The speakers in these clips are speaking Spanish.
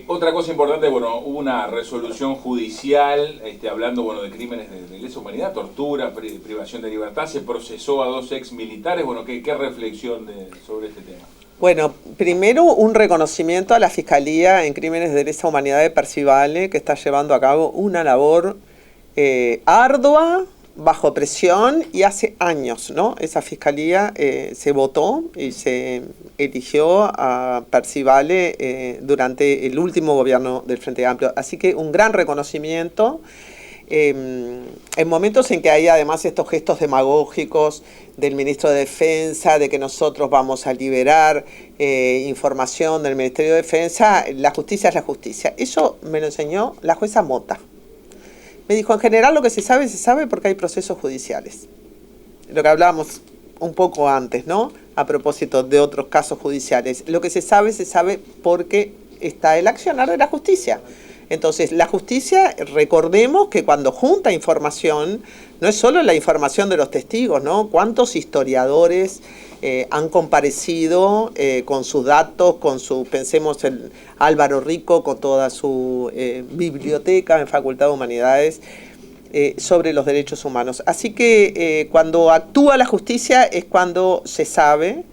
Otra cosa importante, bueno, hubo una resolución judicial hablando, bueno, de crímenes de lesa humanidad, tortura, privación de libertad. Se procesó a dos ex militares. Bueno, ¿qué reflexión sobre este tema? Bueno, primero un reconocimiento a la Fiscalía en Crímenes de Lesa Humanidad de Percivale, que está llevando a cabo una labor ardua, bajo presión, y hace años, ¿no? Esa Fiscalía se votó y se eligió a Percivale durante el último gobierno del Frente Amplio. Así que un gran reconocimiento. En momentos en que hay además estos gestos demagógicos del ministro de Defensa, de que nosotros vamos a liberar información del Ministerio de Defensa, la justicia es la justicia. Eso me lo enseñó la jueza Mota. Me dijo, en general lo que se sabe porque hay procesos judiciales. Lo que hablábamos un poco antes, ¿no? A propósito de otros casos judiciales. Lo que se sabe porque está el accionar de la justicia. Entonces, la justicia, recordemos que cuando junta información, no es solo la información de los testigos, ¿no? ¿Cuántos historiadores han comparecido con sus datos, pensemos en Álvaro Rico, con toda su biblioteca en Facultad de Humanidades, sobre los derechos humanos? Así que cuando actúa la justicia es cuando se sabe,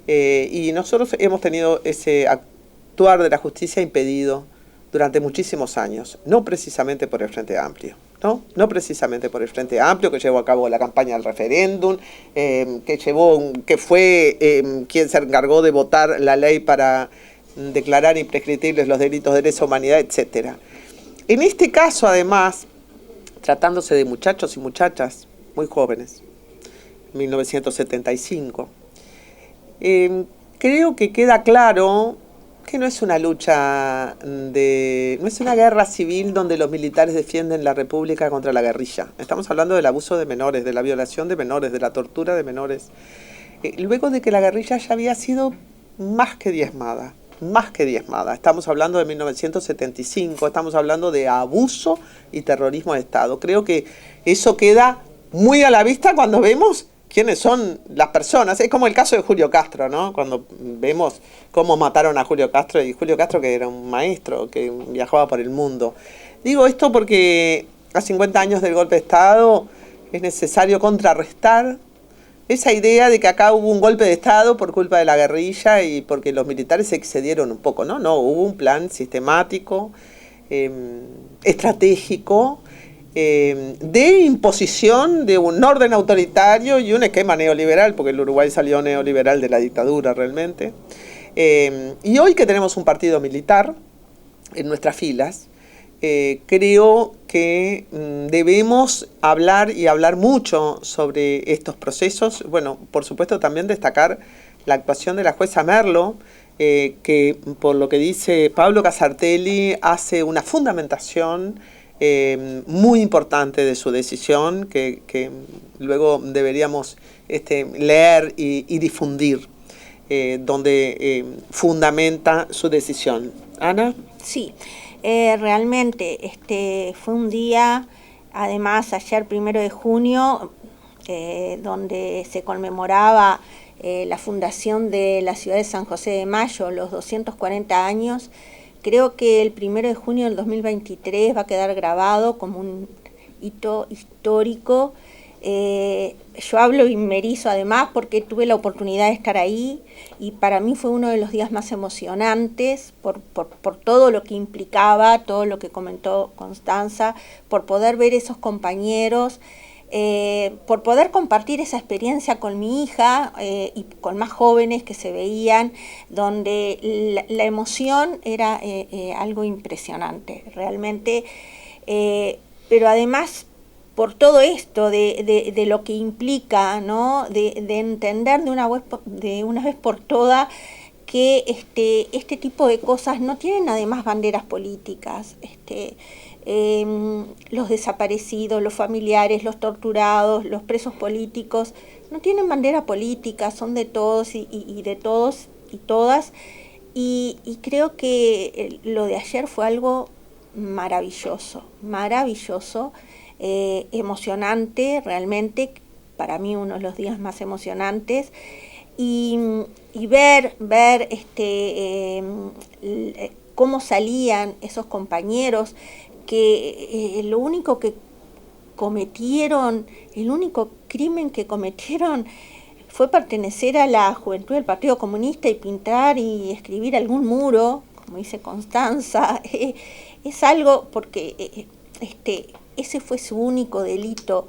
y nosotros hemos tenido ese actuar de la justicia impedido durante muchísimos años, no precisamente por el Frente Amplio, no precisamente por el Frente Amplio, que llevó a cabo la campaña del referéndum, que fue quien se encargó de votar la ley para declarar imprescriptibles los delitos de lesa humanidad, etc. En este caso, además, tratándose de muchachos y muchachas muy jóvenes, 1975, creo que queda claro que no es una lucha no es una guerra civil donde los militares defienden la república contra la guerrilla. Estamos hablando del abuso de menores, de la violación de menores, de la tortura de menores. Luego de que la guerrilla ya había sido más que diezmada. Estamos hablando de 1975, estamos hablando de abuso y terrorismo de Estado. Creo que eso queda muy a la vista cuando vemos quiénes son las personas. Es como el caso de Julio Castro, ¿no? Cuando vemos cómo mataron a Julio Castro, y Julio Castro, que era un maestro, que viajaba por el mundo. Digo esto porque a 50 años del golpe de Estado es necesario contrarrestar esa idea de que acá hubo un golpe de Estado por culpa de la guerrilla y porque los militares se excedieron un poco, ¿no? No, hubo un plan sistemático, estratégico, de imposición de un orden autoritario y un esquema neoliberal, porque el Uruguay salió neoliberal de la dictadura realmente. Y hoy que tenemos un partido militar en nuestras filas, creo que debemos hablar y hablar mucho sobre estos procesos. Bueno, por supuesto también destacar la actuación de la jueza Merlo, que por lo que dice Pablo Casartelli hace una fundamentación muy importante de su decisión que luego deberíamos leer y difundir, donde fundamenta su decisión. Ana. Sí, realmente fue un día, además ayer 1 de junio, donde se conmemoraba la fundación de la ciudad de San José de Mayo, los 240 años. Creo que el 1 de junio del 2023 va a quedar grabado como un hito histórico. Yo hablo y me erizo además porque tuve la oportunidad de estar ahí y para mí fue uno de los días más emocionantes por todo lo que implicaba, todo lo que comentó Constanza, por poder ver esos compañeros, por poder compartir esa experiencia con mi hija y con más jóvenes que se veían, donde la emoción era algo impresionante, realmente, pero además por todo esto de lo que implica, ¿no? de entender de una vez por todas que este tipo de cosas no tienen además banderas políticas. Los desaparecidos, los familiares, los torturados, los presos políticos, no tienen bandera política, son de todos y de todos y todas. Y creo que lo de ayer fue algo maravilloso, emocionante, realmente, para mí uno de los días más emocionantes. Y ver cómo salían esos compañeros que lo único que cometieron, el único crimen que cometieron fue pertenecer a la juventud del Partido Comunista y pintar y escribir algún muro, como dice Constanza. Es algo porque ese fue su único delito.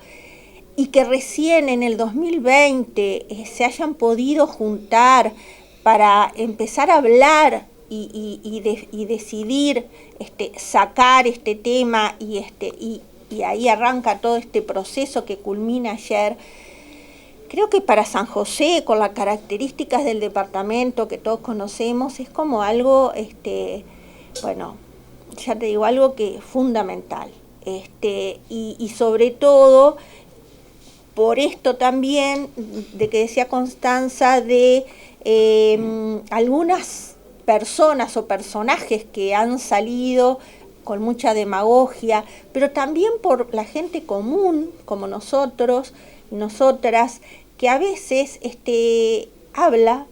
Y que recién en el 2020 se hayan podido juntar para empezar a hablar y decidir sacar este tema y ahí arranca todo este proceso que culmina ayer. Creo que para San José, con las características del departamento que todos conocemos, es como algo, bueno, ya te digo, algo que es fundamental. Y sobre todo, por esto también, de que decía Constanza, de algunas personas o personajes que han salido con mucha demagogia, pero también por la gente común, como nosotros y nosotras, que a veces habla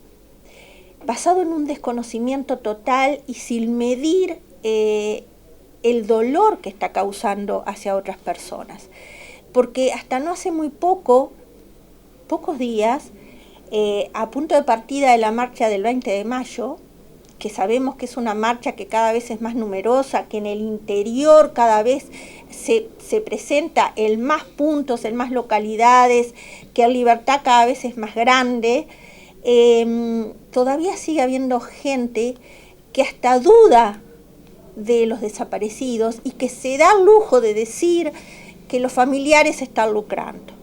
basado en un desconocimiento total y sin medir el dolor que está causando hacia otras personas. Porque hasta no hace muy pocos días, a punto de partida de la marcha del 20 de mayo, que sabemos que es una marcha que cada vez es más numerosa, que en el interior cada vez se presenta en más puntos, en más localidades, que en Libertad cada vez es más grande, todavía sigue habiendo gente que hasta duda de los desaparecidos y que se da el lujo de decir que los familiares están lucrando.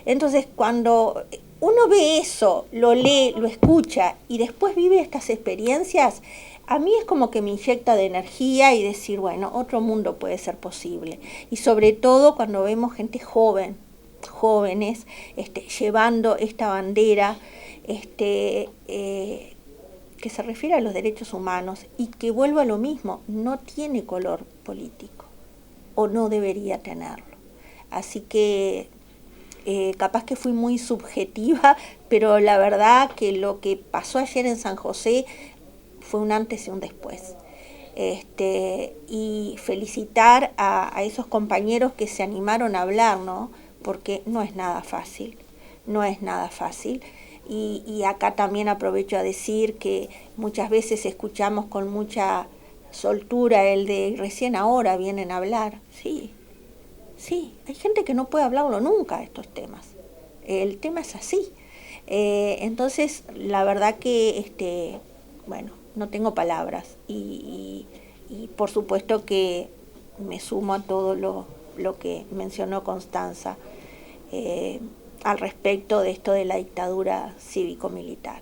Entonces, cuando uno ve eso, lo lee, lo escucha y después vive estas experiencias, a mí es como que me inyecta de energía y decir, bueno, otro mundo puede ser posible. Y sobre todo cuando vemos gente jóvenes, llevando esta bandera, que se refiere a los derechos humanos y que, vuelvo a lo mismo, no tiene color político o no debería tenerlo. Así que capaz que fui muy subjetiva, pero la verdad que lo que pasó ayer en San José fue un antes y un después. Y felicitar a esos compañeros que se animaron a hablar, ¿no? Porque no es nada fácil, no es nada fácil. Y acá también aprovecho a decir que muchas veces escuchamos con mucha soltura el de recién ahora vienen a hablar. Sí, hay gente que no puede hablarlo nunca estos temas. El tema es así. Entonces, la verdad que, bueno, no tengo palabras. Y por supuesto que me sumo a todo lo que mencionó Constanza al respecto de esto de la dictadura cívico-militar.